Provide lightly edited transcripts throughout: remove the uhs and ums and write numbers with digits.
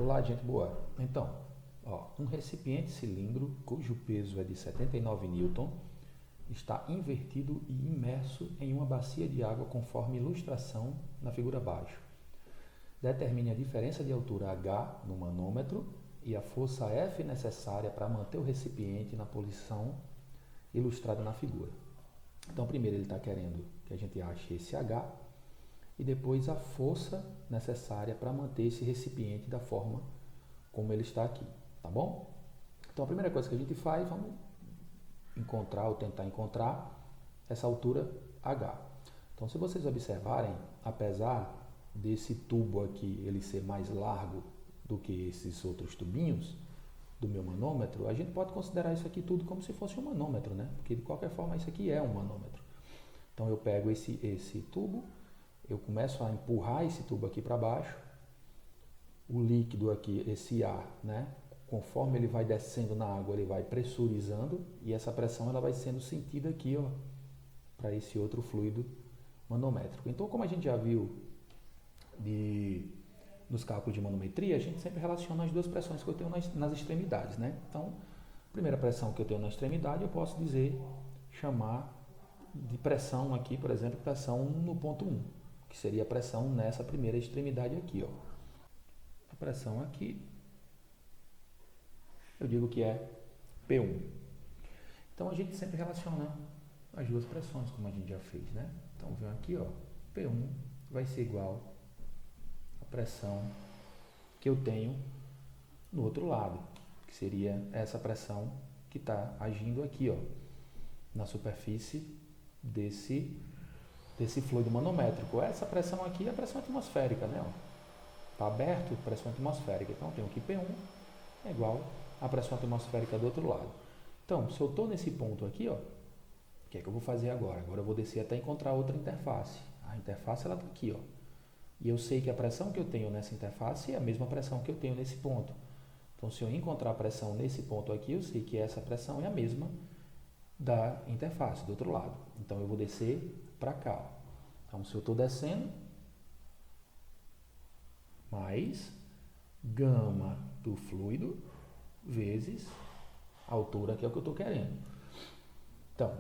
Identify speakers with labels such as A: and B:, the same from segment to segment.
A: Olá, gente boa. Então, um recipiente cilindro cujo peso é de 79 newton está invertido e imerso em uma bacia de água conforme ilustração na figura abaixo. Determine a diferença de altura H no manômetro e a força F necessária para manter o recipiente na posição ilustrada na figura. Então, primeiro ele está querendo que a gente ache esse H e depois a força necessária para manter esse recipiente da forma como ele está aqui, tá bom? Então, a primeira coisa que a gente faz, vamos encontrar ou tentar encontrar essa altura H. Então, se vocês observarem, apesar desse tubo aqui ele ser mais largo do que esses outros tubinhos do meu manômetro, a gente pode considerar isso aqui tudo como se fosse um manômetro, né? Porque de qualquer forma isso aqui é um manômetro. Então eu pego esse tubo, eu começo a empurrar esse tubo aqui para baixo, o líquido aqui, esse ar, né? Conforme ele vai descendo na água, ele vai pressurizando e essa pressão ela vai sendo sentida aqui, ó, para esse outro fluido manométrico. Então, como a gente já viu nos cálculos de manometria, a gente sempre relaciona as duas pressões que eu tenho nas extremidades, né? Então, a primeira pressão que eu tenho na extremidade, eu posso chamar de pressão aqui, por exemplo, pressão no ponto 1, que seria a pressão nessa primeira extremidade aqui, ó. A pressão aqui, eu digo que é P1. Então, a gente sempre relaciona as duas pressões, como a gente já fez, né? Então, vem aqui, ó, P1 vai ser igual à pressão que eu tenho no outro lado, que seria essa pressão que está agindo aqui, ó, na superfície desse fluido manométrico. Essa pressão aqui é a pressão atmosférica, né? Está aberto, pressão atmosférica. Então, eu tenho que P1 é igual à pressão atmosférica do outro lado. Então, se eu estou nesse ponto aqui, ó, o que é que eu vou fazer agora? Agora eu vou descer até encontrar outra interface. A interface ela está aqui, ó. E eu sei que a pressão que eu tenho nessa interface é a mesma pressão que eu tenho nesse ponto. Então, se eu encontrar a pressão nesse ponto aqui, eu sei que essa pressão é a mesma da interface, do outro lado. Então, eu vou descer para cá. Então, se eu estou descendo, mais gama do fluido vezes a altura, que é o que eu estou querendo. Então,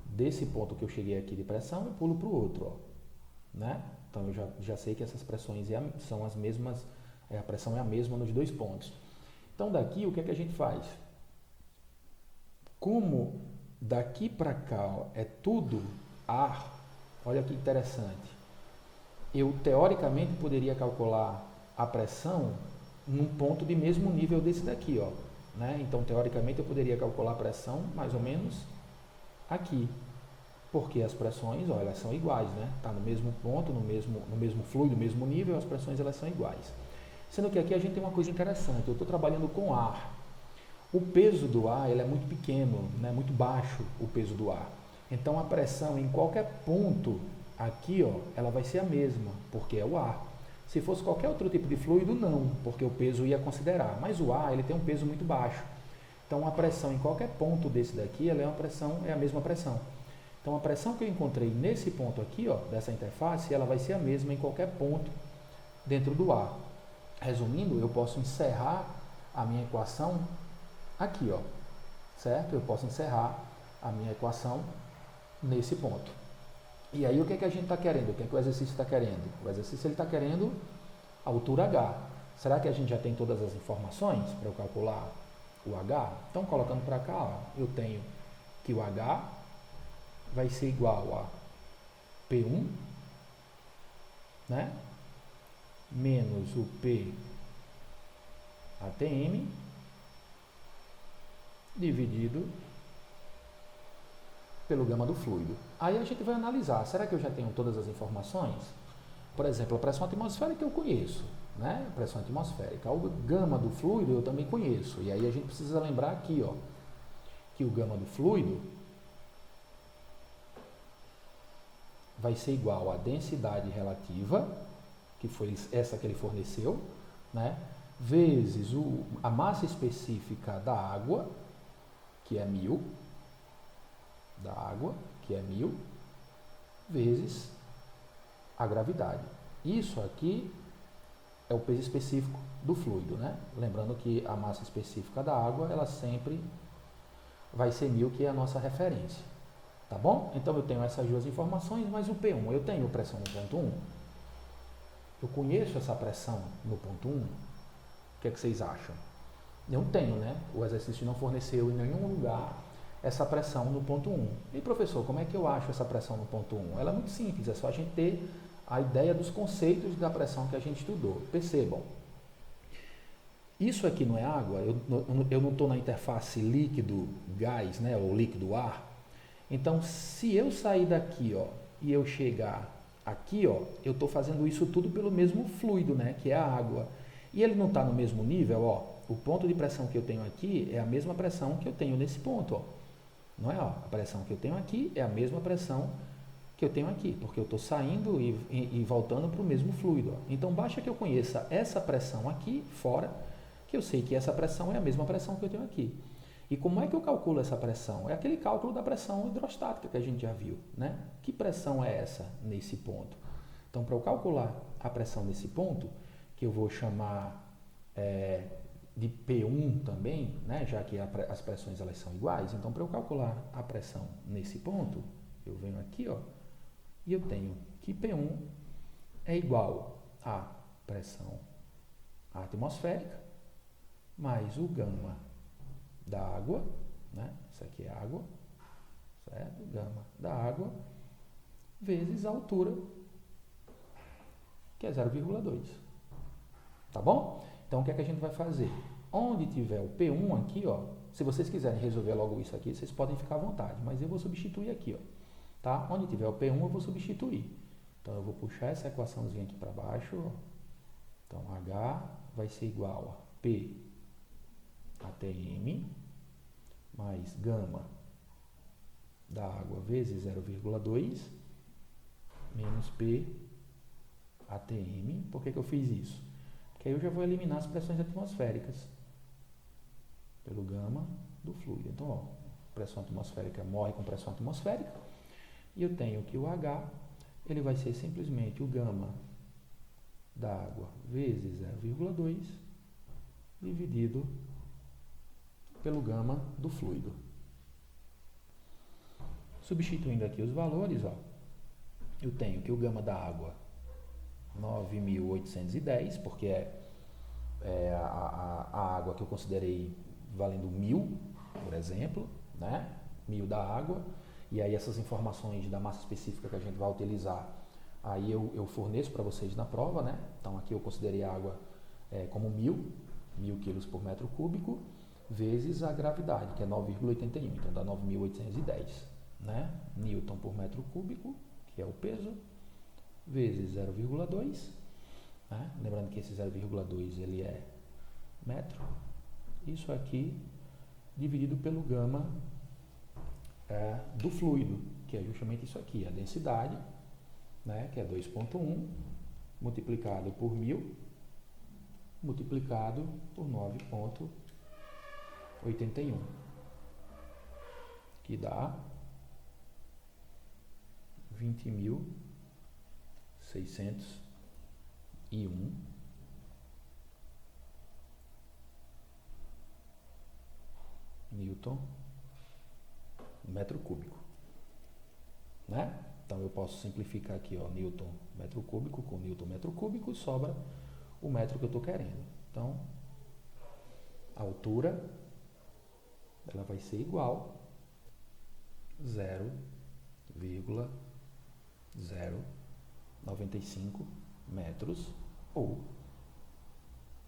A: desse ponto que eu cheguei aqui de pressão, eu pulo para o outro, ó, né? Então, eu já sei que essas pressões são as mesmas, a pressão é a mesma nos dois pontos. Então, daqui, o que é que a gente faz? Como daqui para cá, ó, é tudo ar, olha que interessante. Eu, teoricamente, poderia calcular a pressão num ponto de mesmo nível desse daqui, ó, né? Então, teoricamente, eu poderia calcular a pressão mais ou menos aqui. Porque as pressões, ó, elas são iguais, né? Está no mesmo ponto, no mesmo fluido, no mesmo nível, as pressões elas são iguais. Sendo que aqui a gente tem uma coisa interessante, eu estou trabalhando com ar. O peso do ar ele é muito pequeno, né? Muito baixo o peso do ar. Então a pressão em qualquer ponto aqui, ó, ela vai ser a mesma, porque é o ar. Se fosse qualquer outro tipo de fluido, não, porque o peso ia considerar. Mas o ar ele tem um peso muito baixo. Então a pressão em qualquer ponto desse daqui, ela é a mesma pressão. Então, a pressão que eu encontrei nesse ponto aqui, ó, dessa interface, ela vai ser a mesma em qualquer ponto dentro do ar. Resumindo, eu posso encerrar a minha equação aqui, ó, certo? Eu posso encerrar a minha equação nesse ponto. E aí, o que é que a gente está querendo? O que é que o exercício está querendo? O exercício está querendo a altura H. Será que a gente já tem todas as informações para eu calcular o H? Então, colocando para cá, ó, eu tenho que o H vai ser igual a P1, né? Menos o P ATM dividido pelo gama do fluido. Aí a gente vai analisar, será que eu já tenho todas as informações? Por exemplo, a pressão atmosférica eu conheço, né? A pressão atmosférica. O gama do fluido eu também conheço. E aí a gente precisa lembrar aqui, ó, que o gama do fluido vai ser igual à densidade relativa, que foi essa que ele forneceu, né? Vezes a massa específica da água, que é 1000, vezes a gravidade. Isso aqui é o peso específico do fluido, né? Lembrando que a massa específica da água, ela sempre vai ser 1000, que é a nossa referência. Tá bom? Então eu tenho essas duas informações, mas o P1, eu tenho pressão no ponto 1? Eu conheço essa pressão no ponto 1? O que é que vocês acham? Não tenho, né? O exercício não forneceu em nenhum lugar essa pressão no ponto 1. E professor, como é que eu acho essa pressão no ponto 1? Ela é muito simples, é só a gente ter a ideia dos conceitos da pressão que a gente estudou. Percebam, isso aqui não é água, eu não estou na interface líquido-gás, né, ou líquido-ar. Então, se eu sair daqui, ó, e eu chegar aqui, ó, eu estou fazendo isso tudo pelo mesmo fluido, né, que é a água. E ele não está no mesmo nível, ó. O ponto de pressão que eu tenho aqui é a mesma pressão que eu tenho nesse ponto, ó. Não é, ó, a pressão que eu tenho aqui é a mesma pressão que eu tenho aqui, porque eu estou saindo e voltando para o mesmo fluido, ó. Então, basta que eu conheça essa pressão aqui fora, que eu sei que essa pressão é a mesma pressão que eu tenho aqui. E como é que eu calculo essa pressão? É aquele cálculo da pressão hidrostática que a gente já viu, né? Que pressão é essa nesse ponto? Então, para eu calcular a pressão nesse ponto, que eu vou chamar de P1 também, né? Já que as pressões elas são iguais, então para eu calcular a pressão nesse ponto, eu venho aqui, ó, e eu tenho que P1 é igual a pressão atmosférica mais o gama da água, né? Isso aqui é água, certo? Gama da água vezes a altura, que é 0,2. Tá bom? Então, o que é que a gente vai fazer? Onde tiver o P1 aqui, ó, se vocês quiserem resolver logo isso aqui, vocês podem ficar à vontade, mas eu vou substituir aqui, ó, tá? Onde tiver o P1, eu vou substituir. Então, eu vou puxar essa equaçãozinha aqui para baixo, ó. Então, H vai ser igual a P ATM mais gama da água vezes 0,2 menos P ATM. Por que eu fiz isso? Porque aí eu já vou eliminar as pressões atmosféricas pelo gama do fluido. Então, ó, pressão atmosférica morre com pressão atmosférica. E eu tenho que o H, ele vai ser simplesmente o gama da água vezes 0,2 dividido pelo gama do fluido. Substituindo aqui os valores, ó, eu tenho que o gama da água 9.810, porque é a água que eu considerei valendo 1.000, por exemplo, né? 1.000 da água, e aí essas informações da massa específica que a gente vai utilizar, aí eu forneço para vocês na prova, né? Então aqui eu considerei a água como 1.000 quilos por metro cúbico, vezes a gravidade, que é 9,81, então dá 9.810, né? Newton por metro cúbico, que é o peso, vezes 0,2, né? Lembrando que esse 0,2 ele é metro, isso aqui dividido pelo gama do fluido, que é justamente isso aqui, a densidade, né? Que é 2,1 multiplicado por 1.000 multiplicado por 9,81, que dá 20.601 Newton metro cúbico, né? Então eu posso simplificar aqui, ó, Newton metro cúbico com Newton metro cúbico, sobra o metro que eu estou querendo. Então, a altura ela vai ser igual a 0,095 metros ou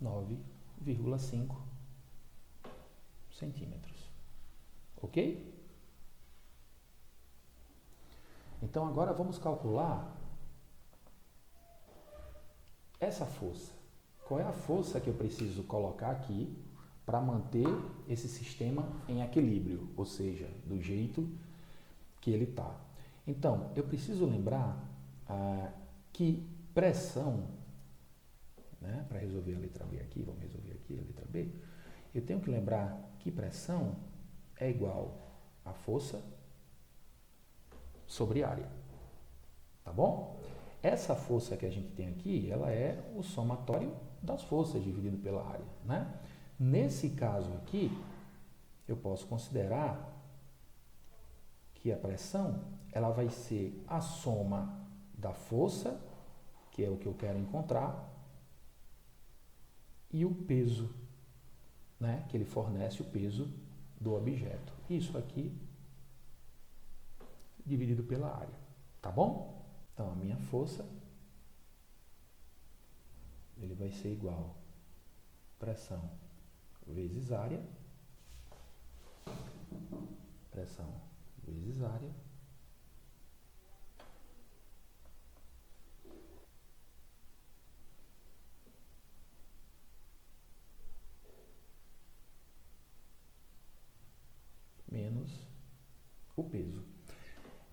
A: 9,5 centímetros. Ok? Então, agora vamos calcular essa força. Qual é a força que eu preciso colocar aqui para manter esse sistema em equilíbrio, ou seja, do jeito que ele está? Então, eu preciso lembrar que pressão, né, para resolver a letra B aqui, vamos resolver aqui a letra B, eu tenho que lembrar que pressão é igual a força sobre área, tá bom? Essa força que a gente tem aqui, ela é o somatório das forças dividido pela área, né? Nesse caso aqui, eu posso considerar que a pressão ela vai ser a soma da força, que é o que eu quero encontrar, e o peso, né? Que ele fornece o peso do objeto. Isso aqui dividido pela área, tá bom? Então, a minha força ele vai ser igual a pressão vezes área, pressão vezes área, menos o peso.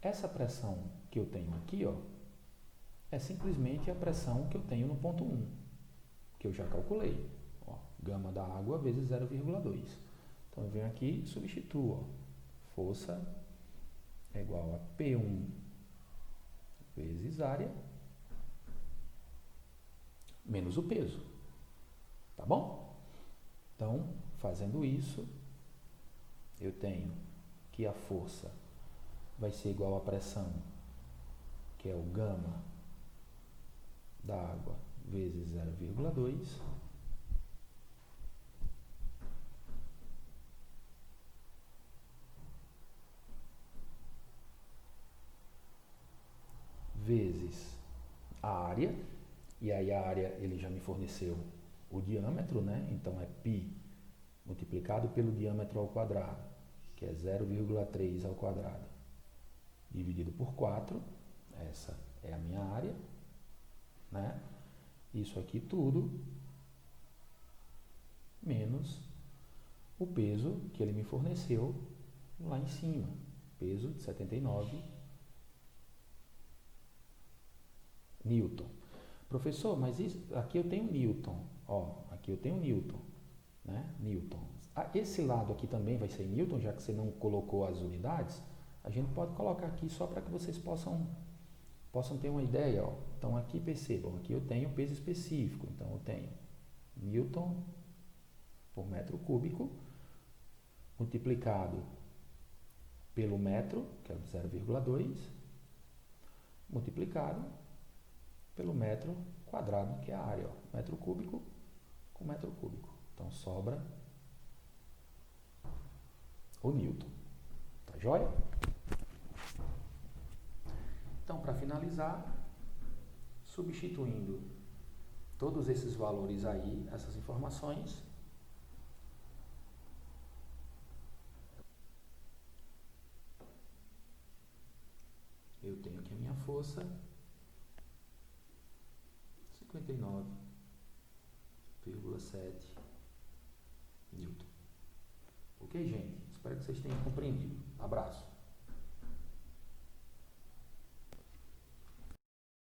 A: Essa pressão que eu tenho aqui, ó, é simplesmente a pressão que eu tenho no ponto 1, que eu já calculei. Ó, gama da água vezes 0,2. Então, eu venho aqui e substituo. Ó, força é igual a P1 vezes área menos o peso. Tá bom? Então, fazendo isso, eu tenho que a força vai ser igual à pressão, que é o gama da água vezes 0,2 vezes a área, e aí a área ele já me forneceu o diâmetro, né? Então é π multiplicado pelo diâmetro ao quadrado, que é 0,3 ao quadrado, dividido por 4, essa é a minha área, né? Isso aqui tudo, menos o peso que ele me forneceu lá em cima, peso de 79 Newton. Professor, mas isso, aqui eu tenho Newton, ó, aqui eu tenho Newton, né? Newton. Esse lado aqui também vai ser Newton, já que você não colocou as unidades, a gente pode colocar aqui só para que vocês possam ter uma ideia, ó. Então aqui percebam, aqui eu tenho peso específico, então eu tenho Newton por metro cúbico multiplicado pelo metro, que é o de 0,2, multiplicado pelo metro quadrado, que é a área, ó, metro cúbico com metro cúbico. Então sobra o Newton. Tá joia? Então, para finalizar, substituindo todos esses valores aí, essas informações, eu tenho aqui a minha força, 59,7 Newton. Ok, gente? Espero que vocês tenham compreendido. Abraço.